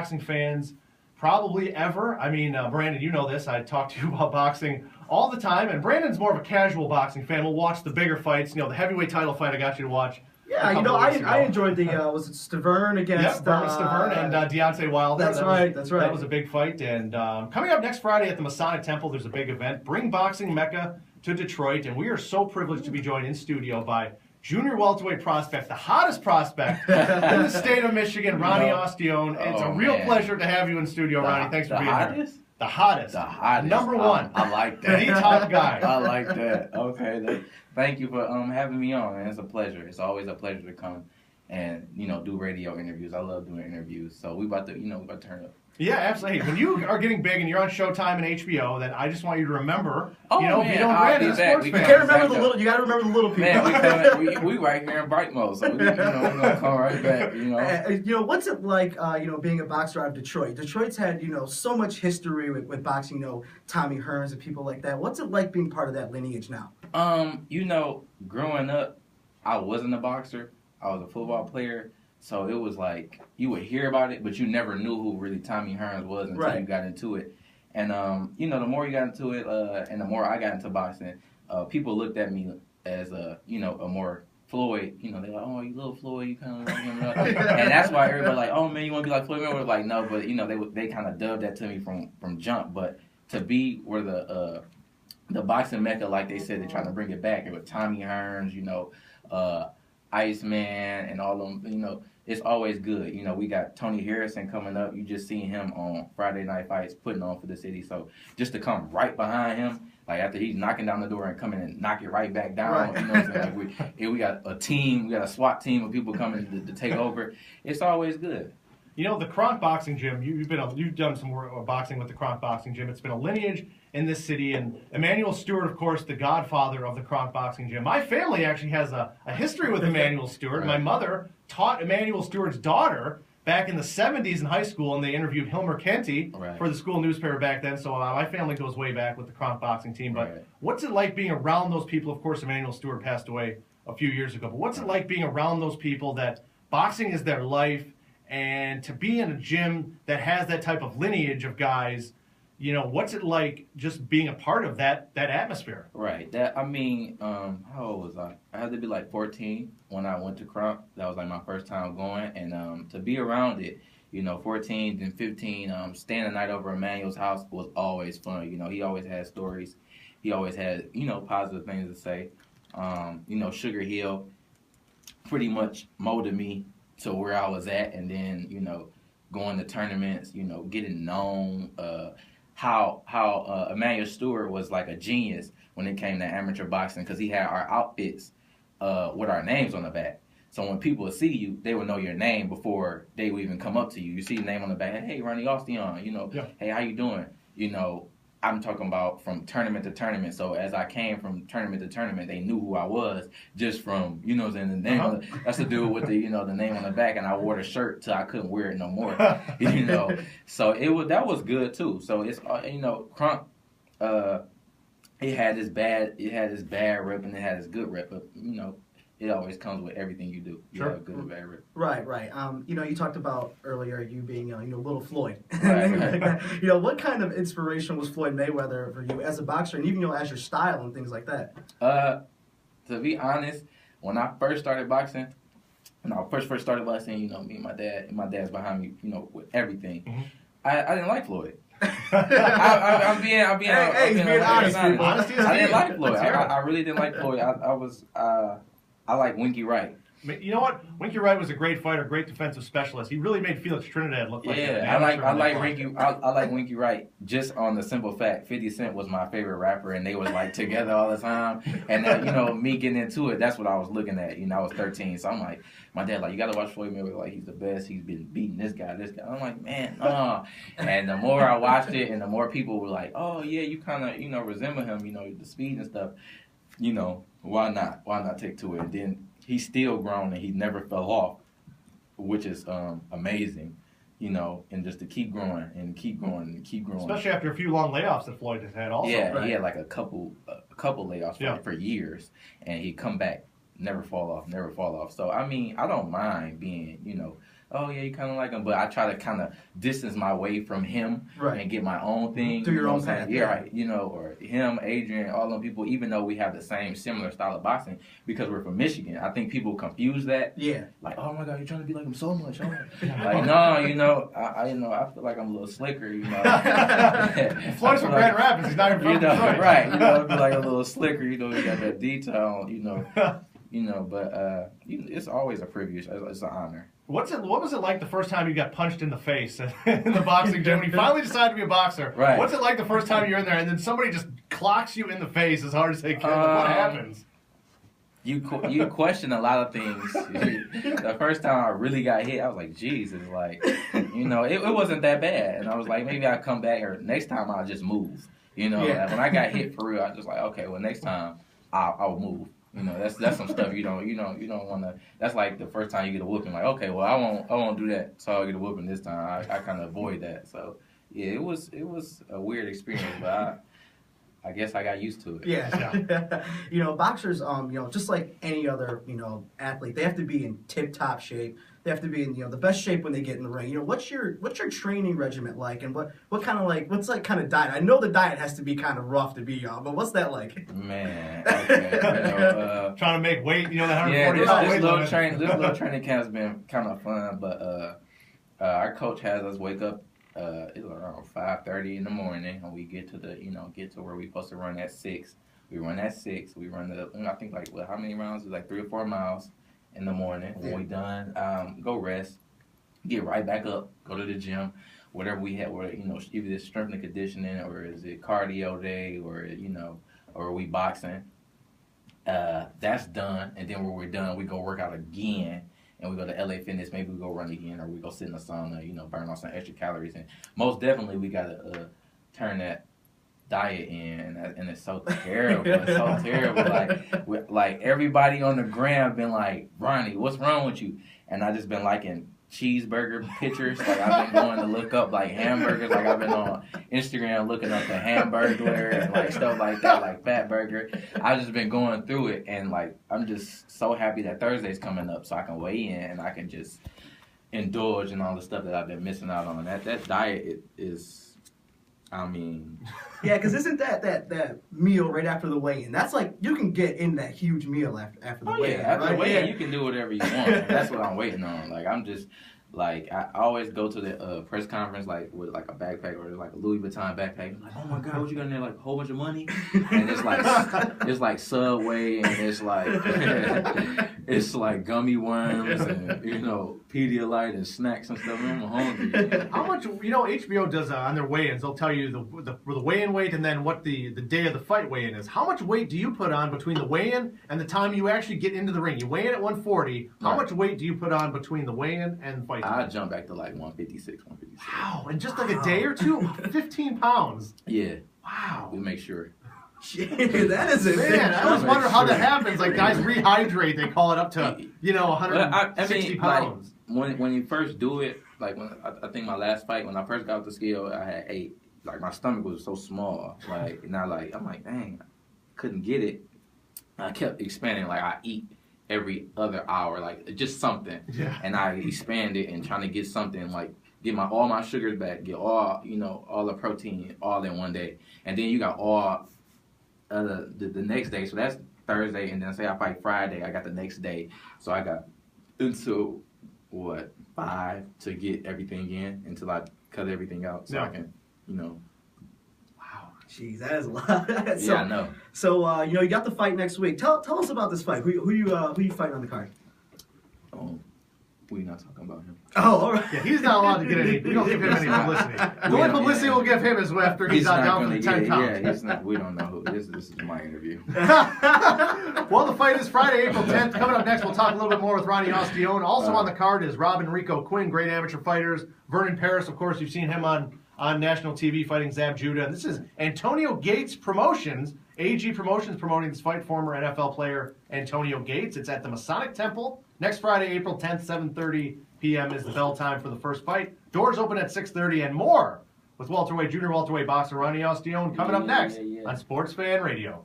boxing fans probably ever. I mean, Brandon, you know this. I talk to you about boxing all the time, and Brandon's more of a casual boxing fan. We'll watch the bigger fights. You know, the heavyweight title fight I got you to watch. Yeah, I enjoyed the was it Stavern against Stavern and Deontay Wilder. That's right. That was a big fight. And coming up next Friday at the Masonic Temple, there's a big event. Bring Boxing Mecca to Detroit, and we are so privileged to be joined in studio by junior welterweight prospect, the hottest prospect in the state of Michigan, Ronnie Austion. It's a real pleasure to have you in studio, Ronnie. Thanks for being here. The hottest. Number one. I like that. The top guy. I like that. Okay. Thank you for having me on, man. It's a pleasure. It's always a pleasure to come and, do radio interviews. I love doing interviews. So we about to turn up. Yeah, absolutely. Hey, when you are getting big and you're on Showtime and HBO, then I just want you to remember, man, if you don't Brandon, you got to remember the little people. Man, we right here in bright mode, so we're gonna come right back. What's it like? Being a boxer out of Detroit. Detroit's had so much history with boxing. Tommy Hearns and people like that. What's it like being part of that lineage now? Growing up, I wasn't a boxer. I was a football player. So it was like you would hear about it, but you never knew who really Tommy Hearns was until you got into it. And the more you got into it, and the more I got into boxing, people looked at me as a more Floyd. They're like, oh, you little Floyd, you kind of like him. And that's why everybody like, oh man, you want to be like Floyd Mayweather? Like no, but they kind of dubbed that to me from jump. But to be where the boxing mecca, like they said, they're trying to bring it back. It was Tommy Hearns, Iceman, and all them, it's always good. We got Tony Harrison coming up. You just seen him on Friday Night Fights putting on for the city. So just to come right behind him, like after he's knocking down the door and coming and knock it right back down, what I'm saying? Like we got a team, we got a SWAT team of people coming to take over. It's always good. The Kronk Boxing Gym, you've done some work boxing with the Kronk Boxing Gym. It's been a lineage in this city, and Emmanuel Stewart, of course, the godfather of the Kronk Boxing Gym. My family actually has a history with Emmanuel Stewart. Right. My mother taught Emmanuel Stewart's daughter back in the 70s in high school, and they interviewed Hilmer Kenty for the school newspaper back then. So my family goes way back with the Kronk Boxing team. But what's it like being around those people? Of course, Emmanuel Stewart passed away a few years ago. But what's it like being around those people that boxing is their life, and to be in a gym that has that type of lineage of guys? What's it like just being a part of that atmosphere? Right. How old was I? I had to be like 14 when I went to Kronk. That was like my first time going, and to be around it, 14 then 15, staying the night over at Emmanuel's house was always fun. He always had stories. He always had, positive things to say. Sugar Hill pretty much molded me to where I was at, and then, going to tournaments, getting known, how Emmanuel Stewart was like a genius when it came to amateur boxing, because he had our outfits with our names on the back. So when people would see you, they would know your name before they would even come up to you. You see the name on the back, hey, Ronnie Austion, hey, how you doing? I'm talking about from tournament to tournament. So as I came from tournament to tournament, they knew who I was just from, the name. That's to do with the name on the back, and I wore the shirt till I couldn't wear it no more. So that was good too. So it's Kronk, it had this bad rep and it had this good rep, but it always comes with everything you do. You have a good and bad rep. Right. You talked about earlier you being, little Floyd. Right. What kind of inspiration was Floyd Mayweather for you as a boxer, and even as your style and things like that? To be honest, when I first started boxing, me and my dad's behind me, with everything. Mm-hmm. I didn't like Floyd. I'm being honest. I didn't like Floyd. I really didn't like Floyd. I like Winky Wright. You know what? Winky Wright was a great fighter, great defensive specialist. He really made Felix Trinidad look like I like Winky Wright just on the simple fact 50 Cent was my favorite rapper, and they was like together all the time. And me getting into it, that's what I was looking at. I was 13, so I'm like, my dad like, you gotta watch Floyd Mayweather, like he's the best. He's been beating this guy. I'm like, man, And the more I watched it, and the more people were like, oh yeah, you kind of resemble him. The speed and stuff. Why not? Why not take to it? And then he's still grown and he never fell off, which is amazing, and just to keep growing and keep growing and keep growing. Especially after a few long layoffs that Floyd has had also. Yeah, he had like a couple layoffs for years, and he'd come back, never fall off. So, I don't mind being, oh yeah, you kind of like him, but I try to kind of distance my way from him and get my own thing. Do your own thing. thing. Yeah, right. You know, or him, Adrian, all them people, even though we have the same similar style of boxing, because we're from Michigan, I think people confuse that. Yeah. Like, oh my God, you're trying to be like him so much. Oh. Like, no, you know, I feel like I'm a little slicker, you know. Floyd's from Grand Rapids. He's not even from Detroit. Right. You know, I feel like a little slicker. You know, he got that detail. You know, but it's always a privilege. It's an honor. What was it like the first time you got punched in the face in the boxing gym when you finally decided to be a boxer? Right. What's it like the first time you're in there and then somebody just clocks you in the face as hard as they can? What happens? You question a lot of things. The first time I really got hit, I was like, Jesus, like, you know, it wasn't that bad. And I was like, maybe I'll come back, or next time I'll just move. You know, like when I got hit for real, I was just like, okay, well, next time I'll move. You know, that's some stuff you don't want to. That's like the first time you get a whooping. Like, okay, well, I won't do that, so I'll get a whooping this time. I kind of avoid that. So yeah, it was a weird experience, but I guess I got used to it. Yeah. You know, boxers, you know, just like any other, you know, athlete, they have to be in tip-top shape. They have to be in, you know, the best shape when they get in the ring. You know, what's your training regimen like, and what kind of like, what's like kind of diet? I know the diet has to be kind of rough to be y'all, but what's that like? Man, okay. You know, trying to make weight, you know, the 140 pound weight limit. This little training camp's been kind of fun, but our coach has us wake up. It's around 5:30 in the morning, and we get to where we supposed to run at 6. We run at 6. We run I think like how many rounds? It's like 3 or 4 miles in the morning. When we done, go rest, get right back up, go to the gym, whatever we had. Where either it's strength and conditioning, or is it cardio day, or or we boxing. That's done, and then when we're done, we go work out again. And we go to LA Fitness, maybe we go run again, or we go sit in the sauna, burn off some extra calories. And most definitely, we got to turn that diet in, and it's so terrible. It's so terrible. Like everybody on the gram been like, Ronnie, what's wrong with you? And I just been liking cheeseburger pictures. Like I've been going to look up like hamburgers. Like I've been on Instagram looking up the Hamburglar and like stuff like that, like Fat Burger. I've just been going through it, and like I'm just so happy that Thursday's coming up so I can weigh in and I can just indulge in all the stuff that I've been missing out on. That diet is, I mean. Yeah, because isn't that meal right after the weigh-in? That's like, you can get in that huge meal after the weigh-in. Yeah, after the weigh-in, you can do whatever you want. That's what I'm waiting on. Like, I'm just, like, I always go to the press conference, like, with, like, a backpack or, like, a Louis Vuitton backpack. I'm like, oh, my God, what you got in there? Like, a whole bunch of money? And it's like Subway, and it's like gummy worms and, Pedialyte and snacks and stuff. I'm hungry. How much, HBO does on their weigh-ins, they'll tell you the weigh-in weight and then what the day of the fight weigh-in is. How much weight do you put on between the weigh-in and the time you actually get into the ring? You weigh in at 140. How much weight do you put on between the weigh-in and the fight time? I jump back to like 156, 157. Wow, in just like a day or two? 15 pounds. Yeah. Wow. We make sure. That is it. Man, I always wonder how that happens. Like, guys rehydrate, they call it up to, 160 pounds. Like, when you first do it, like, when I think my last fight, when I first got off the scale, I had 8. Like, my stomach was so small. Like, and I'm like, dang, I couldn't get it. I kept expanding. Like, I eat every other hour, like, just something. Yeah. And I expanded and trying to get something, like, get all my sugars back, get all the protein all in one day. And then you got all the next day. So that's Thursday. And then say I fight Friday, I got the next day. So I got until, 5 to get everything in until I cut everything out. So I can, Wow. Jeez, that is a lot. So, I know. So, you got the fight next week. Tell us about this fight. Who you fighting on the card? We're not talking about him. Oh, all right. Yeah, he's not allowed to get any. We don't give him any publicity. The only publicity we'll give him is after he's down for the 10 pounds. Yeah, he's not. We don't know who. This is my interview. Well, the fight is Friday, April 10th. Coming up next, we'll talk a little bit more with Ronnie Austion. Also on the card is Robin Rico Quinn, great amateur fighters. Vernon Paris, of course, you've seen him on national TV fighting Zab Judah. And this is Antonio Gates Promotions. AG Promotions promoting this fight, former NFL player Antonio Gates. It's at the Masonic Temple. Next Friday, April 10th, 7:30 p.m. is the bell time for the first fight. Doors open at 6:30 and more with junior welterweight boxer Ronnie Austion coming up next on Sports Fan Radio.